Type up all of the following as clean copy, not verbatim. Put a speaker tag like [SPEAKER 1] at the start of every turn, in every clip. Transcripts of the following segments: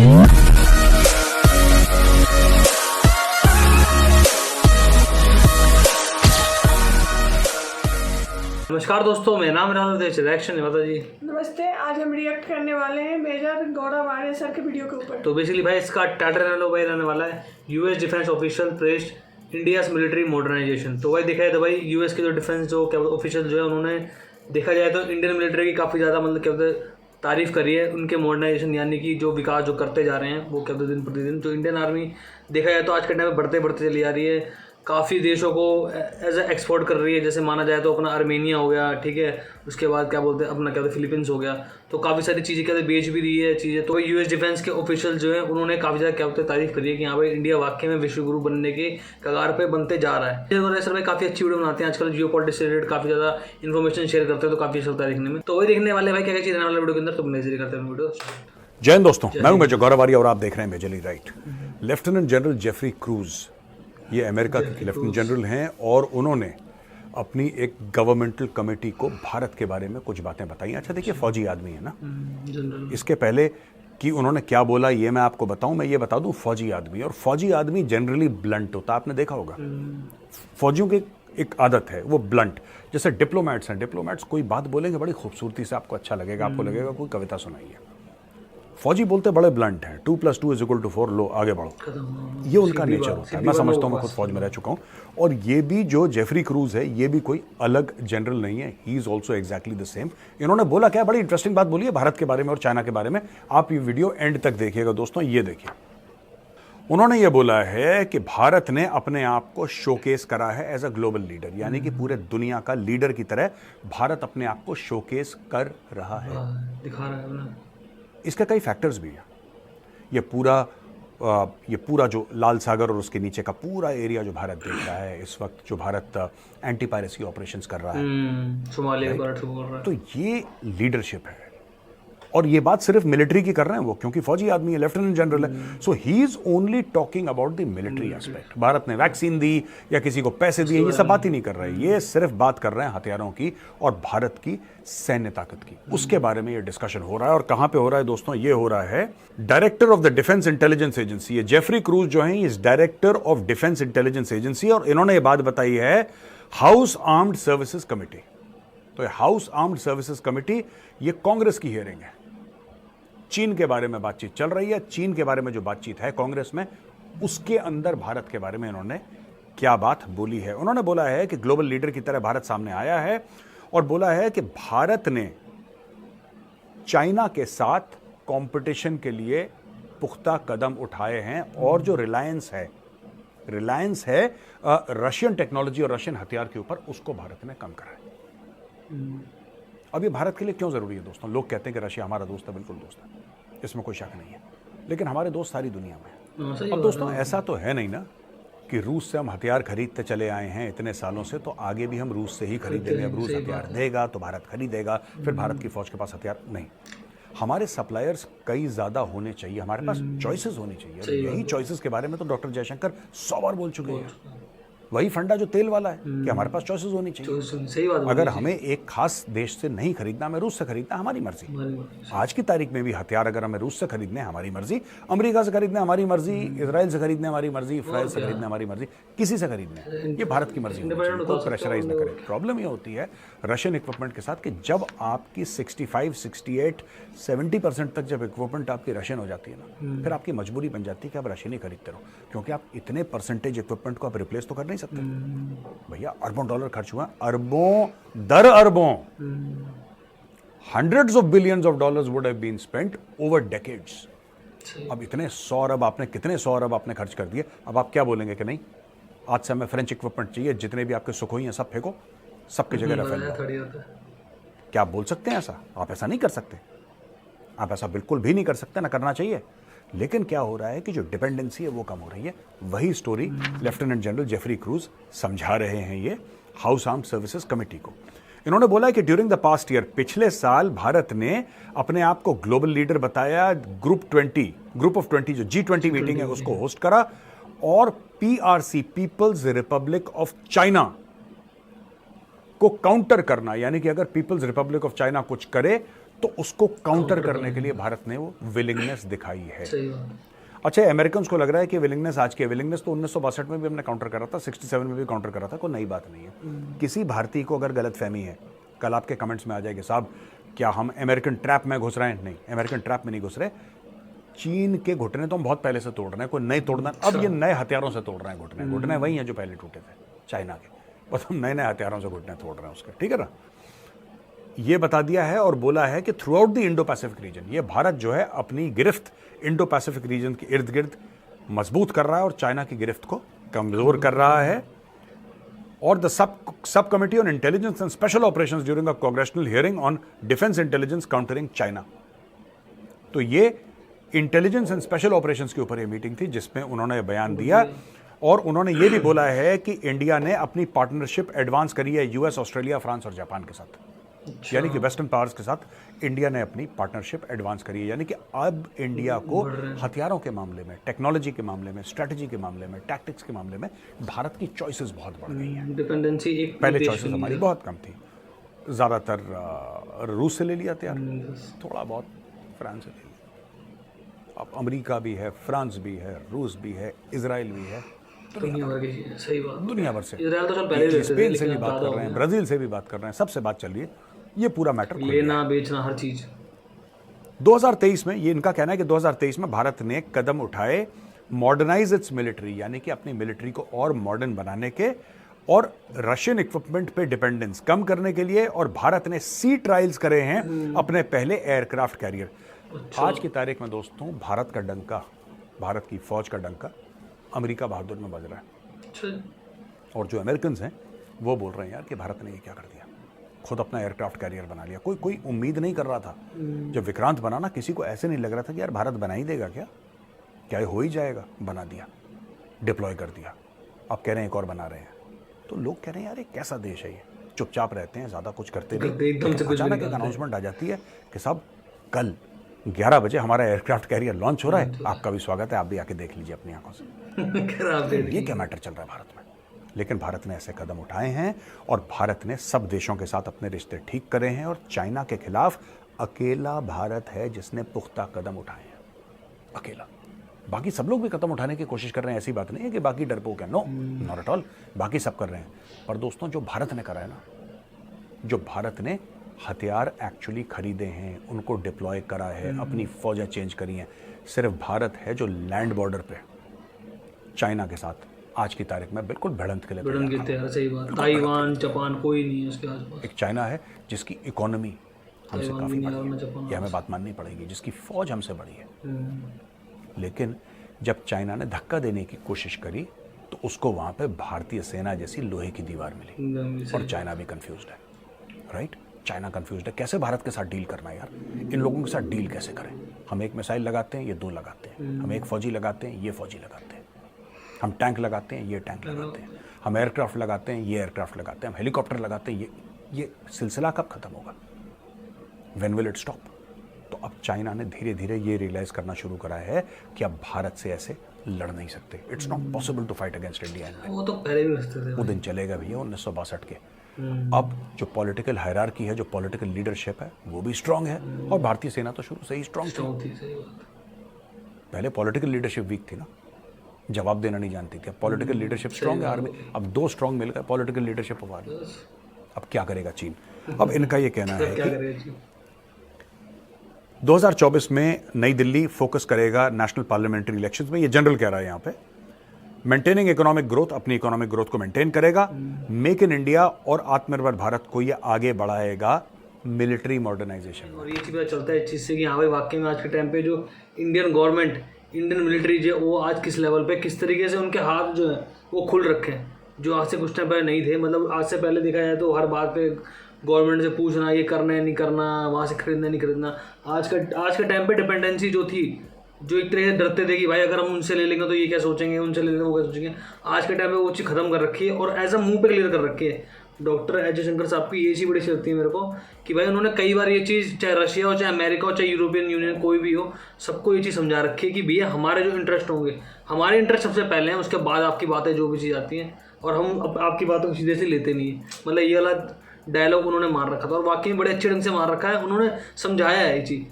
[SPEAKER 1] नमस्कार दोस्तों, मेरा नाम राहुल देश रिएक्शन माता जी।
[SPEAKER 2] नमस्ते। आज हम रिएक्ट करने वाले हैं मेजर गौरव आर्य सर के वीडियो के ऊपर।
[SPEAKER 1] तो बेसिकली भाई इसका टाइटल भाई रहने वाला है US defence official pressed India's military modernisation. तो भाई देखा जाए तो भाई यूएस के जो डिफेंस जो क्या ऑफिशियल जो है उन्होंने देखा जाए तो इंडियन मिलिट्री की काफ़ी ज़्यादा मतलब क्या बोलते तारीफ़ करी है उनके मॉडर्नाइजेशन, यानी कि जो विकास जो करते जा रहे हैं वो क्या बोलते दिन प्रतिदिन जो इंडियन आर्मी देखा जाए तो आज के टाइम में बढ़ते चली जा रही है, काफ़ी देशों को एज ए एक्सपोर्ट कर रही है। जैसे माना जाए तो अपना आर्मेनिया हो गया, ठीक है, उसके बाद क्या बोलते हैं अपना क्या बोलते फिलीपींस हो गया, तो काफ़ी सारी चीज़ें क्या बेच भी रही है चीज़ें। तो यूएस डिफेंस के ऑफिशियल जो है उन्होंने काफ़ी ज़्यादा क्या बोलते तारीफ करी है कि यहाँ भाई इंडिया वाकई में विश्व गुरु बनने के कगार पे बनते जा रहा है। सर भाई काफ़ी अच्छी वीडियो बनाते हैं आजकल, जियो पॉलिटिक्स से रिलेटेड काफ़ी ज़्यादा इन्फॉर्मेशन शेयर करते हैं, तो काफ़ी अच्छा होता है देखने में। तो वही देखने वाले भाई क्या क्या चीज़ रहने वाले वीडियो के अंदर, तो नजर करते हैं वीडियो।
[SPEAKER 3] जय हिंद दोस्तों, मैं हूं मेजर गौरव आर्य और आप देख रहे हैं majorly right. Lieutenant general Jeffrey Kruse ये अमेरिका के लेफ्टिनेंट जनरल हैं और उन्होंने अपनी एक गवर्नमेंटल कमेटी को भारत के बारे में कुछ बातें बताई। अच्छा देखिए, फौजी आदमी है ना, इसके पहले कि उन्होंने क्या बोला ये मैं आपको बताऊं, मैं ये बता दूं फौजी आदमी, और फौजी आदमी जनरली ब्लंट होता है, आपने देखा होगा। फौजियों की एक आदत है वो ब्लंट, जैसे डिप्लोमेट्स हैं, डिप्लोमेट्स कोई बात बोलेंगे बड़ी खूबसूरती से, आपको अच्छा लगेगा, आपको लगेगा कोई कविता सुनाई है। फौजी बोलते बड़े ब्लंट हैं, 2+2=4, लो आगे बढ़ो, ये उनका नेचर होता है। मैं समझता हूँ, मैं खुद फौज में रह चुका हूँ। और ये भी जो जेफरी क्रूज है ये भी कोई अलग जनरल नहीं है, he is also exactly the same. इन्होंने बोला क्या, बड़ी इंटरेस्टिंग बात बोली है भारत के बारे में और चाइना के बारे में। आप ये वीडियो एंड तक देखिएगा दोस्तों, ये देखिए। उन्होंने ये बोला है कि भारत ने अपने आप को शोकेस करा है एज अ ग्लोबल लीडर, यानी कि पूरे दुनिया का लीडर की तरह भारत अपने आप को शोकेस कर रहा है,
[SPEAKER 1] दिखा रहा है ना।
[SPEAKER 3] इसके कई फैक्टर्स भी हैं। ये पूरा जो लाल सागर और उसके नीचे का पूरा एरिया जो भारत देख रहा है इस वक्त, जो भारत एंटी पायरेसी ऑपरेशंस कर रहा है,
[SPEAKER 1] सोमालिया बोल रहा है,
[SPEAKER 3] तो ये लीडरशिप है। और ये बात सिर्फ मिलिट्री की कर रहे हैं वो, क्योंकि फौजी आदमी है, लेफ्टिनेंट जनरल है, so he is only talking about the military aspect. Bharat ने वैक्सीन दी या किसी को पैसे दिए, ये सब बात ही नहीं कर रहे हैं, ये सिर्फ बात कर रहे हैं हथियारों की और भारत की सैन्य ताकत की, उसके बारे में ये डिस्कशन हो रहा है। और कहां पे हो रहा है दोस्तों, ये हो रहा है director of the defence intelligence agency. ये जेफरी क्रूज जो है is director of defence intelligence agency, और इन्होंने ये बात बताई है हाउस आर्म्ड सर्विसेज कमेटी। तो ये हाउस आर्म्ड सर्विसेज कमेटी ये कांग्रेस की हियरिंग है, चीन के बारे में बातचीत चल रही है, चीन के बारे में जो बातचीत है कांग्रेस में, उसके अंदर भारत के बारे में इन्होंने क्या बात बोली है। उन्होंने बोला है कि ग्लोबल लीडर की तरह भारत सामने आया है और बोला है कि भारत ने चाइना के साथ कंपटीशन के लिए पुख्ता कदम उठाए हैं, और जो रिलायंस है रशियन टेक्नोलॉजी और रशियन हथियार के ऊपर, उसको भारत ने कम करा है। अब ये भारत के लिए क्यों जरूरी है दोस्तों? लोग कहते हैं कि रशिया हमारा दोस्त है, बिल्कुल दोस्त है, इसमें कोई शक नहीं है, लेकिन हमारे दोस्त सारी दुनिया में है। अब दोस्तों ऐसा तो है नहीं ना कि रूस से हम हथियार खरीदते चले आए हैं इतने सालों से, तो आगे भी हम रूस से ही खरीदेंगे। अब रूस हथियार देगा तो भारत खरीदेगा, फिर भारत की फौज के पास हथियार नहीं। हमारे सप्लायर्स कई ज्यादा होने चाहिए, हमारे पास चॉइसेस होनी चाहिए। यही चॉइसेस के बारे में तो डॉक्टर जयशंकर 100 बार बोल चुके हैं। वही फंडा जो तेल वाला है कि हमारे पास चॉइसेस होनी चाहिए।
[SPEAKER 1] सही बात।
[SPEAKER 3] अगर हमें एक खास देश से नहीं खरीदना, हमें रूस से खरीदना, हमारी मर्जी। आज की तारीख में भी हथियार अगर हमें रूस से खरीदने हमारी मर्जी, अमेरिका से खरीदने हमारी मर्जी, इजराइल से खरीदने हमारी मर्जी, फ्रांस से खरीदने हमारी मर्जी, किसी से खरीदने, ये भारत की मर्जी, कोई प्रेशराइज न करे। प्रॉब्लम ये होती है रशियन इक्विपमेंट के साथ कि जब आपकी 65, 68, 70% तक जब इक्विपमेंट आपकी रशियन हो जाती है ना, फिर आपकी मजबूरी बन जाती है कि आप रशियन ही खरीदते रहो, क्योंकि आप इतने परसेंटेज इक्विपमेंट को आप रिप्लेस तो कर नहीं सकते भैया। अरबों डॉलर खर्च हुआ, अरबों दर अरबों, hundreds of billions of dollars would have been spent over decades। अब इतने 100 अरब आपने, कितने 100 अरब आपने खर्च कर दिए, अब आप क्या बोलेंगे कि नहीं आज से हमें फ्रेंच इक्विपमेंट चाहिए, जितने भी आपके सुखोई हैं सब फेंको, सबकी जगह रफेल। क्या आप बोल सकते हैं ऐसा? आप ऐसा नहीं कर सकते, आप ऐसा बिल्कुल भी नहीं कर सकते, ना करना चाहिए। लेकिन क्या हो रहा है कि जो डिपेंडेंसी है वो कम हो रही है। वही story lieutenant general Jeffrey Kruse समझा रहे हैं ये हाउस आर्म्ड सर्विसेज कमेटी को। इन्होंने बोला कि ड्यूरिंग द पास्ट ईयर, पिछले साल भारत ने अपने आप को ग्लोबल लीडर बताया, ग्रुप ऑफ 20 जो G20 मीटिंग है उसको होस्ट करा, और PRC People's Republic of China को काउंटर करना, यानी कि अगर पीपल्स रिपब्लिक ऑफ चाइना कुछ करे तो उसको काउंटर करने के लिए भारत ने वो विलिंगनेस दिखाई है।
[SPEAKER 1] सही बात।
[SPEAKER 3] अच्छा, अमेरिकन को लग रहा है कि विलिंगनेस आज की विलिंगनेस तो 1962 में भी हमने काउंटर करा था, 67 में भी काउंटर करा था, कोई नई बात नहीं है। किसी भारतीय को अगर गलतफहमी है, कल आपके कमेंट्स में आ जाएगी साहब क्या हम अमेरिकन ट्रैप में घुस रहे हैं? नहीं, अमेरिकन ट्रैप में नहीं घुस रहे। चीन के घुटने तो हम बहुत पहले से तोड़ रहे हैं, कोई नए तोड़ना, अब ये नए हथियारों से तोड़ रहे हैं घुटने। घुटने वही हैं जो पहले टूटे थे चाइना के, बस हम नए नए हथियारों से घुटने तोड़ रहे हैं उसके, ठीक है ना। ये बता दिया है और बोला है कि through out the Indo Pacific region ये भारत जो है अपनी गिरफ्त इंडो पैसिफिक रीजन के इर्द गिर्द मजबूत कर रहा है और चाइना की गिरफ्त को कमजोर कर रहा है। और the sub committee on intelligence and special operations during a congressional hearing on defence intelligence countering China. तो ये इंटेलिजेंस एंड स्पेशल ऑपरेशंस के ऊपर ये मीटिंग थी जिसमें उन्होंने बयान दिया और उन्होंने ये भी बोला है कि इंडिया ने अपनी पार्टनरशिप एडवांस करी है यूएस, ऑस्ट्रेलिया, फ्रांस और जापान के साथ। यानी कि वेस्टर्न पावर्स के साथ इंडिया ने अपनी पार्टनरशिप एडवांस करी है। यानी कि अब इंडिया को हथियारों के मामले में, टेक्नोलॉजी के मामले में, स्ट्रेटजी के मामले में, टैक्टिक्स के मामले में भारत की चॉइसेस बहुत बढ़ गई हैं।
[SPEAKER 1] डिपेंडेंसी एक
[SPEAKER 3] पहले चॉइसेस हमारी बहुत कम थी, ज़्यादातर रूस से ले लिया हथियार, थोड़ा बहुत फ्रांस से ले लिया। अब अमेरिका भी है, फ्रांस भी है, रूस भी है, इजराइल भी है,
[SPEAKER 1] दुनिया भर की। सही बात।
[SPEAKER 3] दुनिया भर से।
[SPEAKER 1] इजराइल तो चल पहले लेते थे,
[SPEAKER 3] स्पेन से भी
[SPEAKER 1] लेकिन
[SPEAKER 3] बात कर रहे हैं, ब्राजील से भी बात कर रहे हैं, सबसे बात चल रही है। ये पूरा मैटर
[SPEAKER 1] लेना बेचना हर चीज।
[SPEAKER 3] 2023 में ये इनका कहना है कि 2023 में भारत ने कदम उठाए मॉडर्नाइज इट्स मिलिट्री, यानी कि अपनी मिलिट्री को और मॉडर्न बनाने के और रशियन इक्विपमेंट पे डिपेंडेंस कम करने के लिए। और भारत ने सी ट्रायल्स करे हैं अपने पहले एयरक्राफ्ट कैरियर। आज की तारीख में दोस्तों भारत का डंका, भारत की फौज का डंका अमेरिका बहादुर में बज रहा है। और जो अमेरिकन हैं वो बोल रहे हैं यार कि भारत ने ये क्या कर दिया, खुद अपना एयरक्राफ्ट कैरियर बना लिया। कोई उम्मीद नहीं कर रहा था जब विक्रांत बना ना, किसी को ऐसे नहीं लग रहा था कि यार भारत बना ही देगा, क्या हो ही जाएगा। बना दिया, डिप्लॉय कर दिया, अब कह रहे हैं एक और बना रहे हैं। तो लोग कह रहे हैं यार ये कैसा देश है, ये चुपचाप रहते हैं, ज़्यादा कुछ करते नहीं। अचानक एक अनाउंसमेंट आ जाती है कि साहब कल 11 बजे हमारा एयरक्राफ्ट कैरियर लॉन्च हो रहा है, आपका भी स्वागत है, आप भी आके देख लीजिए अपनी आंखों से। ये क्या मैटर चल रहा है भारत में। लेकिन भारत ने ऐसे कदम उठाए हैं और भारत ने सब देशों के साथ अपने रिश्ते ठीक करे हैं। और चाइना के खिलाफ अकेला भारत है जिसने पुख्ता कदम उठाए हैं, अकेला। बाकी सब लोग भी कदम उठाने की कोशिश कर रहे हैं, ऐसी बात नहीं है कि बाकी डरपोक है, नो, नॉट एट ऑल, बाकी सब कर रहे हैं। पर दोस्तों जो भारत ने करा है ना, जो भारत ने हथियार एक्चुअली खरीदे हैं, उनको डिप्लॉय करा है, अपनी फौजें चेंज करी हैं, सिर्फ भारत है जो लैंड बॉर्डर पे चाइना के साथ आज की तारीख में बिल्कुल भिड़ंत के लिए
[SPEAKER 1] तैयार। सही बात। ताइवान, जापान कोई नहीं है उसके आसपास।
[SPEAKER 3] एक चाइना है जिसकी इकोनॉमी हमसे काफ़ी बड़ी है, ये हमें बात माननी पड़ेगी, जिसकी फौज हमसे बड़ी है। लेकिन जब चाइना ने धक्का देने की कोशिश करी तो उसको वहाँ पे भारतीय सेना जैसी लोहे की दीवार मिली और चाइना भी कंफ्यूज्ड है, राइट। चाइना कंफ्यूज्ड है, कैसे भारत के साथ डील करना है यार, इन लोगों के साथ डील कैसे करें। हम एक मिसाइल लगाते हैं, ये 2 लगाते हैं, हम एक फौजी लगाते हैं, ये फौजी लगाते हैं, हम टैंक लगाते हैं, ये टैंक लगाते हैं, हम एयरक्राफ्ट लगाते हैं, ये एयरक्राफ्ट लगाते हैं, हम हेलीकॉप्टर लगाते हैं, ये सिलसिला कब खत्म होगा, व्हेन विल इट स्टॉप। तो अब चाइना ने धीरे धीरे ये रियलाइज करना शुरू करा है कि अब भारत से ऐसे लड़ नहीं सकते, it's not possible to fight against India.
[SPEAKER 1] वो तो पहले भी रखते थे,
[SPEAKER 3] वो दिन चलेगा भैया 1962 के। अब जो पॉलिटिकल हायरार्की है, जो पॉलिटिकल लीडरशिप है, वो भी स्ट्रांग है और भारतीय सेना तो शुरू से ही स्ट्रांग थी। पहले पॉलिटिकल लीडरशिप वीक थी ना, जवाब देना नहीं जानती थी। अब पॉलिटिकल लीडरशिप स्ट्रांग है आर्मी, अब 2 स्ट्रांग मिल गए, पॉलिटिकल लीडरशिप ऑफ आर्मी। अब क्या करेगा चीन। अब इनका ये कहना है कि 2024 में नई दिल्ली फोकस करेगा नेशनल पार्लियामेंट्री इलेक्शंस में, ये जनरल कह रहा है यहाँ पे। मेंटेनिंग इकोनॉमिक ग्रोथ, अपनी इकोनॉमिक ग्रोथ को मेंटेन करेगा। मेक इन इंडिया और आत्मनिर्भर भारत को ये आगे बढ़ाएगा मिलिट्री मॉडर्नाइजेशन।
[SPEAKER 1] और ये चीज़ पता चलता है इस चीज़ से कि हाँ भाई वाकई में आज के टाइम पे जो इंडियन गवर्नमेंट, इंडियन मिलिट्री जो वो आज किस लेवल पे, किस तरीके से उनके हाथ जो है वो खुल रखे हैं, जो आज से कुछ टाइम पहले नहीं थे। मतलब आज से पहले देखा जाए तो हर बात पे गवर्नमेंट से पूछना, ये करना है नहीं करना, वहाँ से खरीदना नहीं खरीदना। आज के टाइम पे डिपेंडेंसी जो थी, जो एक तरह से डरते थे कि भाई अगर हम उनसे ले लेंगे तो ये क्या सोचेंगे, उनसे ले लेंगे वो क्या सोचेंगे, आज के टाइम पे वो चीज़ खत्म कर रखी है और एज अ मुंह पे क्लियर कर रखी है। डॉक्टर एच जयशंकर साहब की ये चीज़ बड़ी अच्छी लगती है मेरे को कि भाई उन्होंने कई बार ये चीज़, चाहे रशिया हो, चाहे अमेरिका हो, चाहे यूरोपियन यूनियन, कोई भी हो, सबको ये चीज़ समझा रखी है कि भैया हमारे जो इंटरेस्ट होंगे, हमारे इंटरेस्ट सबसे पहले हैं, उसके बाद आपकी बातें जो भी चीज़ आती हैं, और हम आपकी बातों को सीधे से लेते नहीं हैं। मतलब ये वाला डायलॉग उन्होंने मार रखा था, और वाकई में बड़े अच्छे ढंग से मार रखा है। उन्होंने समझाया है ये चीज़,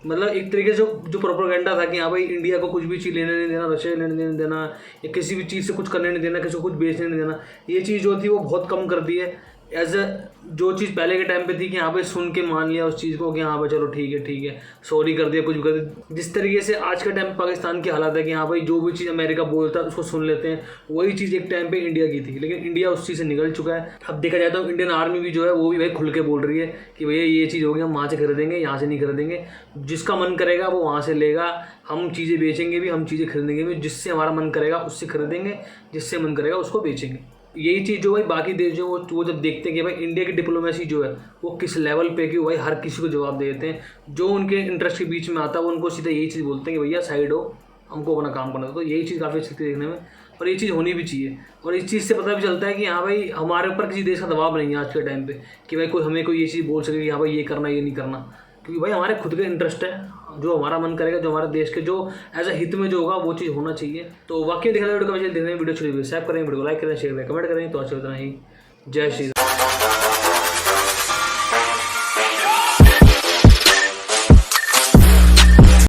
[SPEAKER 1] मतलब एक तरीके से जो प्रोपेगेंडा था कि हाँ भाई इंडिया को कुछ भी चीज़ लेने नहीं देना, रशिया लेने नहीं देना, या किसी भी चीज़ से कुछ करने नहीं देना, किसी को कुछ बेचने नहीं देना, ये चीज़ जो थी वो बहुत कम कर दी है। एज अ जो चीज़ पहले के टाइम पे थी कि हाँ भाई सुन के मान लिया उस चीज़ को कि हाँ भाई चलो ठीक है सॉरी कर दिया, कुछ भी कर दिया। जिस तरीके से आज के टाइम पाकिस्तान की हालत है कि हाँ भाई जो भी चीज़ अमेरिका बोलता है उसको सुन लेते हैं, वही चीज़ एक टाइम पे इंडिया की थी, लेकिन इंडिया उस चीज़ से निकल चुका है। अब देखा जाए तो इंडियन आर्मी भी जो है वो भी भाई खुल के बोल रही है कि भैया ये चीज़ होगी, हम वहाँ से खरीदेंगे, यहाँ से नहीं खरीदेंगे, जिसका मन करेगा वो वहाँ से लेगा, हम चीज़ें बेचेंगे भी, हम चीज़ें खरीदेंगे भी, जिससे हमारा मन करेगा उससे खरीदेंगे, जिससे मन करेगा उसको बेचेंगे। यही चीज़ जो भाई बाकी देश जो वो जब देखते हैं कि भाई इंडिया की डिप्लोमेसी जो है वो किस लेवल पे कि भाई हर किसी को जवाब दे देते हैं, जो उनके इंटरेस्ट के बीच में आता है वो उनको सीधा यही चीज़ बोलते हैं कि भैया साइड हो, हमको अपना काम करना। तो यही चीज़ काफ़ी अच्छी थी देखने में, और ये चीज़ होनी भी चाहिए। और इस चीज़ से पता भी चलता है कि हाँ भाई हमारे ऊपर किसी देश का दबाव नहीं है आज के टाइम पे कि भाई कोई हमें कोई ये चीज़ बोल सके कि हाँ भाई ये करना ये नहीं करना, क्योंकि भाई हमारे खुद के इंटरेस्ट है, जो हमारा मन करेगा, जो हमारे देश के जो एज अ हित में जो होगा वो चीज़ होना चाहिए। तो वाकई देखा वीडियो का वीडियो अच्छी लगी, वीडियो शेयर करें, वीडियो को लाइक करें, शेयर करें, कमेंट करें। तो अच्छा उतना ही, जय श्री राम।